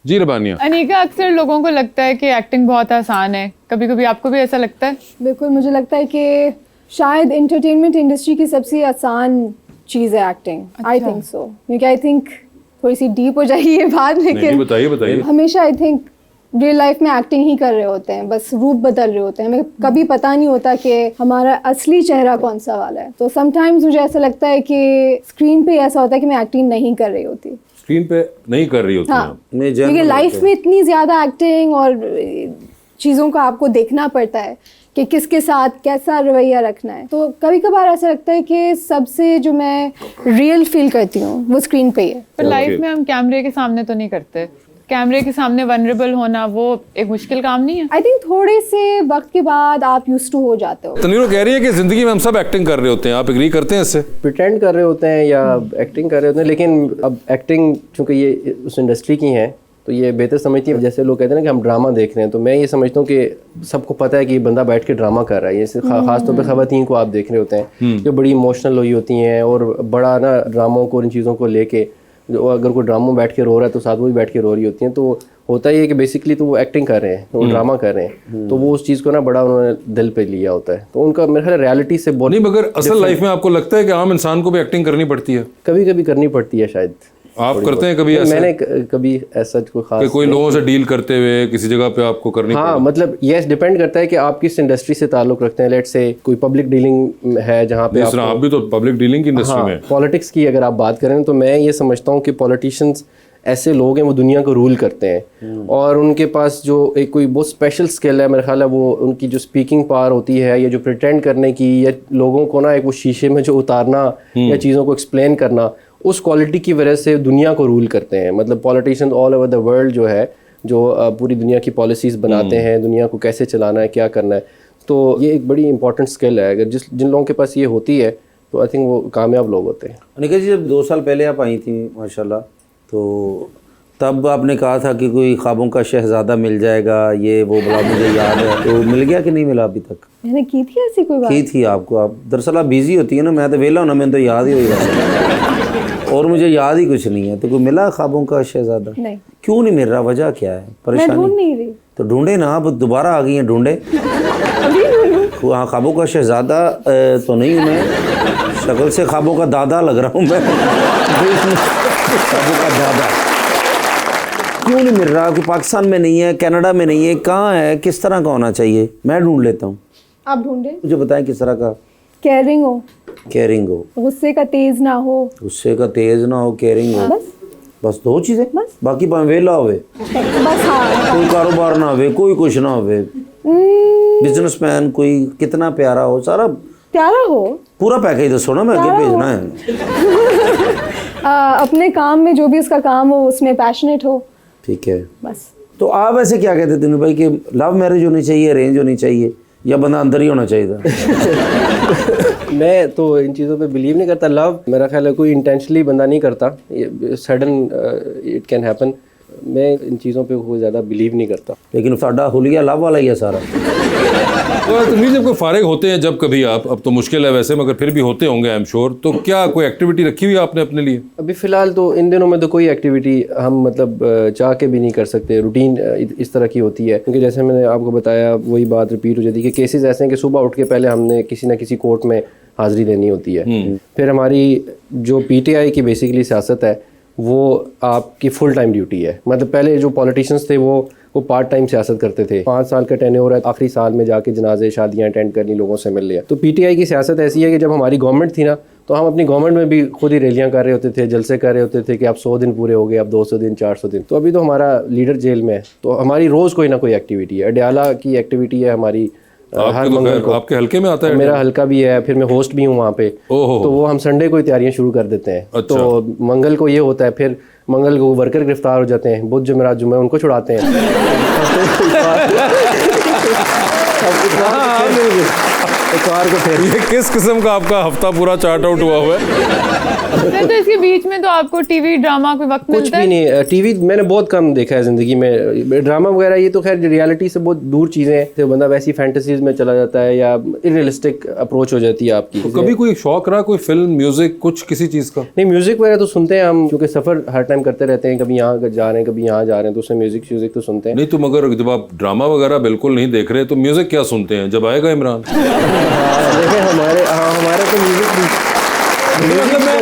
जी रबानिया। अनीका, अक्सर लोगों को लगता है कि एक्टिंग बहुत आसान है, कभी कभी आपको भी ऐसा लगता है? बिल्कुल, मुझे लगता है कि शायद एंटरटेनमेंट इंडस्ट्री की सबसे आसान चीज़ है एक्टिंग। आई थिंक सो, क्योंकि आई थिंक थोड़ी सी डीप हो जाएगी ये बात, लेकिन बताइए बताइए। हमेशा आई थिंक रियल लाइफ में एक्टिंग ही कर रहे होते हैं, बस रूप बदल रहे होते हैं, हमें कभी पता नहीं होता कि हमारा असली चेहरा कौन सा वाला है। तो समटाइम्स मुझे ऐसा लगता है कि स्क्रीन पे ऐसा होता है कि मैं एक्टिंग नहीं कर रही होती, स्क्रीन पे नहीं कर रही होती हाँ, हैं। क्योंकि लाइफ में इतनी ज़्यादा एक्टिंग और चीज़ों का आपको देखना पड़ता है कि किसके साथ कैसा रवैया रखना है। तो कभी कभार ऐसा लगता है कि सबसे जो मैं रियल फील करती हूँ वो स्क्रीन पे ही है। पर लाइफ में हम कैमरे के सामने तो नहीं करते, कैमरे के सामने वनरेबल होना वो एक मुश्किल काम नहीं है? आई थिंक थोड़े से वक्त के बाद आप यूज्ड टू हो जाते हो। तनवीर कह रही है कि जिंदगी में हम सब एक्टिंग कर रहे होते हैं, आप एग्री करते हैं इससे? प्रिटेंड कर रहे होते हैं या एक्टिंग कर रहे होते हैं, लेकिन अब एक्टिंग चूंकि ये उस इंडस्ट्री की हैं तो ये बेहतर समझती है। जैसे लोग कहते हैं ना कि हम ड्रामा देख रहे हैं, तो मैं ये समझता हूँ कि सबको पता है कि ये बंदा बैठ के ड्रामा कर रहा है। ये खासतौर पर ख़वातीन को आप देख रहे होते हैं जो बड़ी इमोशनल हुई होती हैं और बड़ा ना ड्रामों को, इन चीज़ों को लेके, जो अगर कोई ड्रामा बैठ के रो रहा है तो साथ वो भी बैठ के रो रही होती हैं। तो होता ही है कि बेसिकली तो वो एक्टिंग कर रहे हैं, तो वो ड्रामा कर रहे हैं, तो वो उस चीज़ को ना बड़ा उन्होंने दिल पे लिया होता है। तो उनका मेरे ख्याल रियलिटी से बहुत नहीं, मगर असल लाइफ में आपको लगता है कि आम इंसान को भी एक्टिंग करनी पड़ती है? कभी कभी करनी पड़ती है शायद। आप करते हैं कभी ऐसा? मैंने कभी ऐसा कोई खास कि कोई लोगों से डील करते हुए किसी जगह पे आपको करनी हाँ, मतलब यस, डिपेंड करता है कि आप किस इंडस्ट्री से ताल्लुक रखते हैं। लेट्स से कोई पब्लिक डीलिंग है जहाँ पे आप भी तो पब्लिक डीलिंग की इंडस्ट्री में। पॉलिटिक्स की अगर आप बात करें तो मैं ये समझता हूँ कि पॉलिटिशियंस ऐसे लोग हैं वो दुनिया को रूल करते हैं और उनके पास जो एक कोई बहुत स्पेशल स्किल है, मेरा ख्याल है वो उनकी जो स्पीकिंग पावर होती है या जो प्रिटेंड करने की या लोगों को ना एक वो शीशे में जो उतारना या चीज़ों को एक्सप्लेन करना, उस क्वालिटी की वजह से दुनिया को रूल करते हैं। मतलब politicians all over the world जो है, जो पूरी दुनिया की पॉलिसीज़ बनाते हैं, दुनिया को कैसे चलाना है, क्या करना है, तो ये एक बड़ी इंपॉर्टेंट स्किल है। अगर जिन लोगों के पास ये होती है तो आई थिंक वो कामयाब लोग होते हैं। अनिका जी, जब 2 साल पहले आप आई थी माशाल्लाह, तो तब आपने कहा था कि कोई ख्वाबों का शहजादा मिल जाएगा, ये वो बड़ा मुझे याद है, तो मिल गया कि नहीं मिला अभी तक? मैंने की थी ऐसी कोई बात? की थी आपको? आप दरअसल आप बिजी होती है ना, मैं तो वेला हूँ ना, मैंने तो याद ही हुई बात और मुझे याद ही कुछ नहीं है। तो कोई मिला ख्वाबों का शहजादा? नहीं। क्यों नहीं मिल रहा? वजह क्या है? मैं परेशानी? ढूंढ नहीं रही। तो ढूंढे ना, आप दोबारा आ गई हैं, ढूंढे। हाँ, ख्वाबों का शहजादा तो नहीं हूँ मैं, शक्ल से ख्वाबों का दादा लग रहा हूँ मैं। ख्वाबों का दादा क्यों नहीं मिल रहा? कि पाकिस्तान में नहीं है, कनाडा में नहीं है, कहाँ है, किस तरह का होना चाहिए? मैं ढूंढ लेता हूँ। आप ढूंढे। मुझे बताएं किस तरह का। केयरिंग हो, केयरिंग हो, गुस्से का तेज ना हो, गुस्से का तेज ना हो, केयरिंग हो, बस 2 चीज़ें। बस। बाकी भाਵੇਂ वेला होवे, बस। हाँ, कोई कारोबार ना होवे, कोई कुछ ना होवे, बिजनेसमैन कोई कितना प्यारा हो, सारा प्यारा हो, पूरा पैकेज दसो ना, मैं आगे भेजना है। अपने काम में जो भी उसका काम हो उसमें पैशनेट हो, ठीक है। बस। तो आप वैसे क्या कहते थे भाई कि लव मैरिज होनी चाहिए, अरेंज होनी चाहिए, या बंदा अंदर ही होना चाहिए था? मैं तो इन चीज़ों पे बिलीव नहीं करता। लव मेरा ख्याल है कोई इंटेंशनली बंदा नहीं करता, सडन इट कैन हैपन। मैं इन चीज़ों पे कोई ज़्यादा बिलीव नहीं करता। लेकिन साडा हुलिया लव वाला ही है सारा। तो जब कोई फारिग होते हैं, जब कभी आप, अब तो मुश्किल है वैसे, मगर फिर भी होते होंगे आई एम श्योर, तो क्या कोई एक्टिविटी रखी हुई है आपने अपने लिए? अभी फ़िलहाल तो इन दिनों में तो कोई एक्टिविटी हम मतलब चाह के भी नहीं कर सकते। रूटीन इस तरह की होती है, क्योंकि जैसे मैंने आपको बताया वही बात रिपीट हो जाती है कि केसेस ऐसे हैं कि सुबह उठ के पहले हमने किसी ना किसी कोर्ट में हाज़िरी देनी होती है। फिर हमारी जो PTI की बेसिकली सियासत है वो आपकी फुल टाइम ड्यूटी है। मतलब पहले जो पॉलिटिशियंस थे वो पार्ट टाइम सियासत करते थे। 5 साल का टेन्योर है, आखिरी साल में जाके जनाजे, शादियां अटेंड करनी, लोगों से मिल लिया। तो PTI की सियासत ऐसी है कि जब हमारी गवर्नमेंट थी ना, तो हम अपनी गवर्नमेंट में भी खुद ही रैलियां कर रहे होते थे, जलसे कर रहे होते थे कि अब 100 दिन पूरे हो गए, अब 200 दिन, 400 दिन। तो अभी तो हमारा लीडर जेल में है, तो हमारी रोज़ कोई ना कोई एक्टिविटी है। अडयाला की एक्टिविटी है हमारी हर मंगल को। आपके हल्के में आता है? मेरा हल्का भी है, फिर मैं होस्ट भी हूँ वहाँ पे। तो वो हम संडे को ही तैयारियां शुरू कर देते हैं। अच्छा। तो मंगल को ये होता है, फिर मंगल को वर्कर गिरफ्तार हो जाते हैं, बुध जुमेरात जुम्मे उनको छुड़ाते हैं। इतवार को फिर ये किस किस्म का आपका हफ्ता पूरा चार्ट आउट हुआ हुआ है? सर तो इसके बीच में तो आपको टीवी ड्रामा कोई वक्त कुछ मिलता भी है? नहीं। टीवी मैंने बहुत कम देखा है ज़िंदगी में। ड्रामा वगैरह ये तो खैर रियलिटी से बहुत दूर चीज़ें हैं, तो बंदा वैसी फैंटेसीज में चला जाता है या इरियलिस्टिक अप्रोच हो जाती है आपकी। तो कभी कोई शौक रहा, कोई फिल्म, म्यूजिक, कुछ किसी चीज़ का? नहीं, म्यूज़िक वगैरह तो सुनते हैं हम, क्योंकि सफ़र हर टाइम करते रहते हैं, कभी यहाँ जा रहे हैं कभी यहाँ जा रहे हैं, तो उसमें म्यूज़िक तो सुनते हैं। नहीं, तुम अगर जब आप ड्रामा वगैरह बिल्कुल नहीं देख रहे तो म्यूजिक क्या सुनते हैं जब आएगा इमरान? देखिए हमारे तो म्यूज़िक मतलब मैं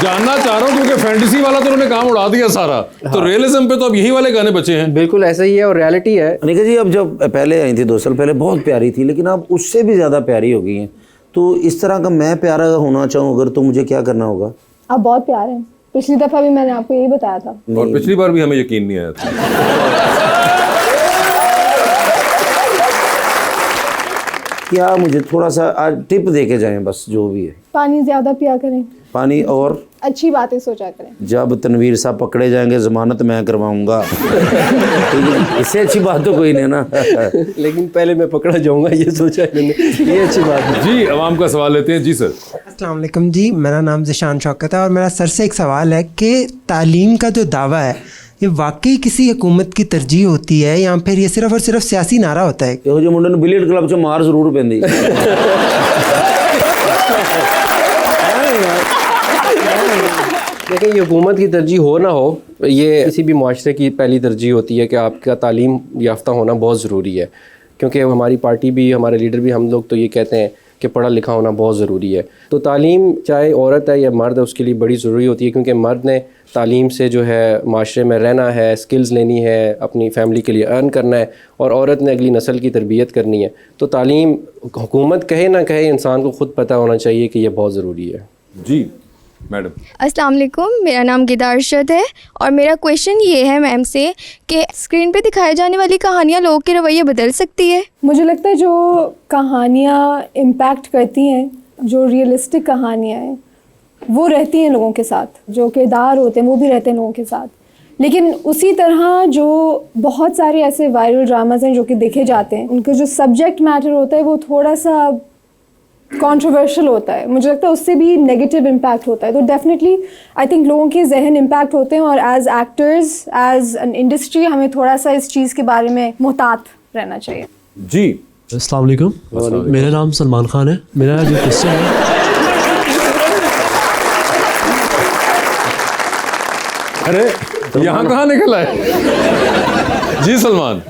जानना चाह रहा हूँ क्योंकि फैंटेसी वाला तो उन्होंने काम उड़ा दिया सारा, तो रियलिज्म पे तो अब यही वाले गाने बचे हैं। बिल्कुल ऐसा ही है, और रियलिटी है। अनिका जी, अब जब पहले आई थी 2 साल पहले बहुत प्यारी थी, लेकिन अब उससे भी ज़्यादा प्यारी हो गई हैं। तो इस तरह का मैं प्यारा होना चाहूँ अगर, तो मुझे क्या करना होगा? आप बहुत प्यारे हैं, पिछली दफ़ा भी मैंने आपको यही बताया था। और पिछली बार भी हमें यकीन नहीं आया था। क्या मुझे थोड़ा सा आज टिप दे के जाएं, बस जो भी है। पानी ज़्यादा पिया करें, पानी, और अच्छी बातें सोचा करें। जब तनवीर साहब पकड़े जाएंगे ज़मानत मैं करवाऊंगा। ठीक है, इससे अच्छी बात तो कोई नहीं ना। लेकिन पहले मैं पकड़ा जाऊंगा, ये सोचा है मैंने, ये अच्छी बात है। जी, अवाम का सवाल लेते हैं। जी सर। अस्सलाम वालेकुम जी, मेरा नाम ज़िशान शौकत है और मेरा सर से एक सवाल है कि तालीम का जो दावा है ये वाकई किसी हुकूमत की तरजीह होती है या फिर ये सिर्फ और सिर्फ सियासी नारा होता है? ਇਹੋ ਜਿਹੇ ਮੁੰਡੇ ਨੂੰ ਬਿਲੀਅਰਡ ਕਲੱਬ 'ਚ ਮਾਰ ਜ਼ਰੂਰ ਪੈਂਦੀ। लेकिन ये हुकूमत की तरजीह हो ना हो, ये किसी भी माशरे की पहली तरजीह होती है कि आपका तालीम याफ्ता होना बहुत ज़रूरी है। क्योंकि हमारी पार्टी भी, हमारे लीडर भी, हम लोग तो ये कहते हैं कि पढ़ा लिखा होना बहुत ज़रूरी है। तो तालीम चाहे औरत है या मर्द है उसके लिए बड़ी ज़रूरी होती है, क्योंकि मर्द ने तालीम से जो है माशरे में रहना है, स्किल्स लेनी है, अपनी फैमिली के लिए अर्न करना है, और औरत ने अगली नस्ल की तरबियत करनी है। तो तालीम हुकूमत कहे ना कहे, इंसान को ख़ुद पता होना चाहिए कि यह बहुत ज़रूरी है। जी मैडम। अस्सलाम वालेकुम, मेरा नाम गिदा अरशद है और मेरा क्वेश्चन ये है मैम से कि स्क्रीन पे दिखाई जाने वाली कहानियाँ लोगों के रवैये बदल सकती है? मुझे लगता है जो कहानियाँ इम्पैक्ट करती हैं, जो रियलिस्टिक कहानियाँ हैं, वो रहती हैं लोगों के साथ, जो किरदार होते हैं वो भी रहते हैं लोगों के साथ। लेकिन उसी तरह जो बहुत सारे ऐसे वायरल ड्रामाज हैं जो कि देखे जाते हैं, उनका जो सब्जेक्ट मैटर होता है वो थोड़ा सा कंट्रोवर्शियल होता है। मुझे लगता है उससे भी नेगेटिव इम्पैक्ट होता है। तो डेफिनेटली आई थिंक लोगों के जहन इम्पैक्ट होते हैं, और as actors, as an industry, हमें थोड़ा सा इस चीज़ के बारे में मुहतात रहना चाहिए। जी। अस्सलाम वालेकुम, मेरा नाम सलमान खान है। मेरा जो क्वेश्चन है, अरे यहाँ कहाँ निकला है? जी सलमान।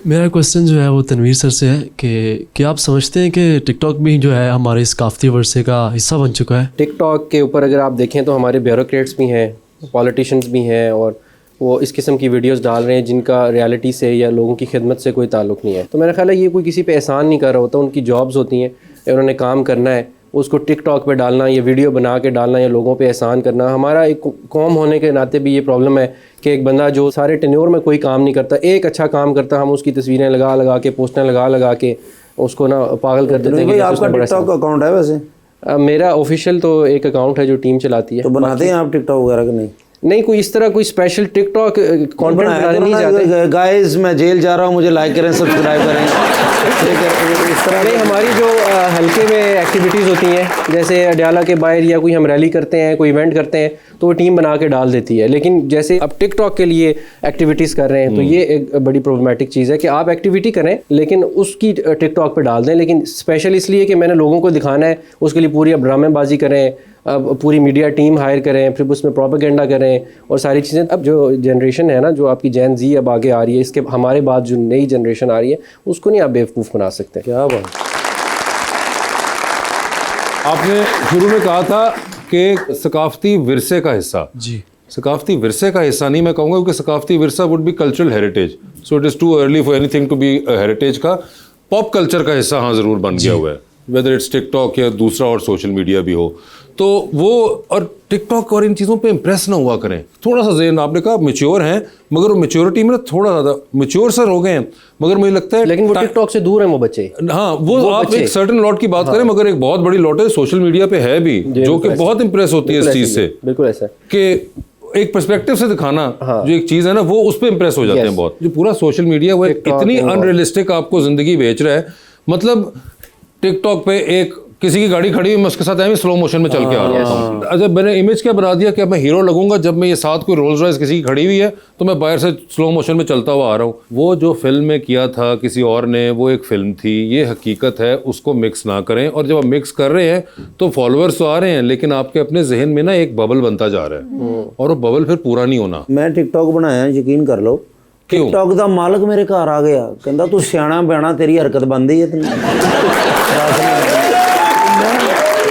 मेरा क्वेश्चन जो है वो तनवीर सर से है कि क्या आप समझते हैं कि टिकटॉक भी जो है हमारे इस काफ्ती वर्से का हिस्सा बन चुका है? टिकटॉक के ऊपर अगर आप देखें तो हमारे ब्यूरोक्रेट्स भी हैं, पॉलिटिशियंस भी हैं, और वो इस किस्म की वीडियोस डाल रहे हैं जिनका रियलिटी से या लोगों की खिदमत से कोई ताल्लुक़ नहीं है। तो मेरा ख्याल है ये कोई किसी पे एहसान नहीं कर रहा होता, उनकी जॉब्स होती हैं, उन्होंने काम करना है, उसको टिकटॉक पे डालना, ये वीडियो बना के डालना या लोगों पे एहसान करना। हमारा एक कौम होने के नाते भी ये प्रॉब्लम है कि एक बंदा जो सारे टेन्योर में कोई काम नहीं करता, एक अच्छा काम करता, हम उसकी तस्वीरें लगा के, पोस्टर लगा के उसको ना पागल कर देते हैं। भाई आपका टिकटॉक अकाउंट है वैसे? मेरा ऑफिशियल तो एक अकाउंट है जो टीम चलाती है। तो बनाते हैं आप टिकटॉक वगैरह के? नहीं, कोई इस तरह कोई स्पेशल टिकटॉक कंटेंट बनाने नहीं जाते। गाइस मैं जेल जा रहा हूँ, मुझे लाइक करें, सब्सक्राइब करें, इस तरह नहीं, हमारी जो हल्के में एक्टिविटीज़ होती हैं, जैसे अडयाला के बाहर या कोई हम रैली करते हैं, कोई इवेंट करते हैं, तो वो टीम बना के डाल देती है। लेकिन जैसे अब टिकटॉक के लिए एक्टिविटीज़ कर रहे हैं, तो ये एक बड़ी प्रॉब्लमेटिक चीज़ है कि आप एक्टिविटी करें लेकिन उसकी टिकटॉक पे डाल दें, लेकिन स्पेशल इसलिए कि मैंने लोगों को दिखाना है, उसके लिए पूरी अब ड्रामेबाजी करें, अब पूरी मीडिया टीम हायर करें, फिर उसमें प्रोपेगेंडा करें और सारी चीज़ें। अब जो जनरेशन है ना, जो आपकी जैन जी अब आगे आ रही है, इसके हमारे बाद जो नई जनरेशन आ रही है, उसको नहीं आप बेवकूफ़ बना सकते। क्या बात। आपने शुरू में कहा था कि सकाफती विरसे का हिस्सा। जी। सकाफती विरसे का हिस्सा नहीं मैं कहूँगा, क्योंकि सकाफती विरसा would be cultural heritage, so it is too early for anything to be heritage का। पॉप कल्चर का हिस्सा हाँ ज़रूर बन गया हुआ है, वेदर इट्स टिकटॉक या दूसरा और सोशल मीडिया भी हो। तो वो और टिकटॉक और इन चीज़ों पे इम्प्रेस ना हुआ करें। थोड़ा सा ज़हन, आपने कहा मैच्योर हैं, मगर वो मैच्योरिटी में थोड़ा ज़्यादा मैच्योर सर हो गए हैं, मगर मुझे लगता है लेकिन वो टिकटॉक से दूर हैं वो बच्चे। हाँ, वो आप एक सर्टेन लॉट की बात करें, मगर एक बहुत बड़ी लॉट है सोशल मीडिया पे है भी, जो कि बहुत इंप्रेस होती है इस चीज़ से। बिल्कुल ऐसा कि एक पर्सपेक्टिव से दिखाना, जो एक चीज़ है ना, वो उस पर इंप्रेस हो जाते हैं बहुत। जो पूरा सोशल मीडिया वो इतनी अनरियलिस्टिक आपको ज़िंदगी बेच रहा है, मतलब टिकटॉक पे एक किसी की गाड़ी खड़ी हुई, मैं उसके साथ ऐसे स्लो मोशन में चल के आ रहा हूँ। अच्छा, मैंने इमेज क्या बना दिया कि अब मैं हीरो लगूंगा, जब मैं ये साथ कोई रोल्स रॉयस किसी की खड़ी हुई है तो मैं बाहर से स्लो मोशन में चलता हुआ आ रहा हूँ। वो जो फिल्म में किया था किसी और ने, वो एक फिल्म थी, ये हकीकत है, उसको मिक्स ना करें। और जब आप मिक्स कर रहे हैं तो फॉलोअर्स तो आ रहे हैं, लेकिन आपके अपने जहन में ना एक बबल बनता जा रहा है और वो बबल फिर पूरा नहीं होना। मैं टिकटॉक बनाया, यकीन कर लो, टिकटॉक का मालिक मेरे घर आ गया, कहता तू सियाना बयाना, तेरी हरकत बनती है।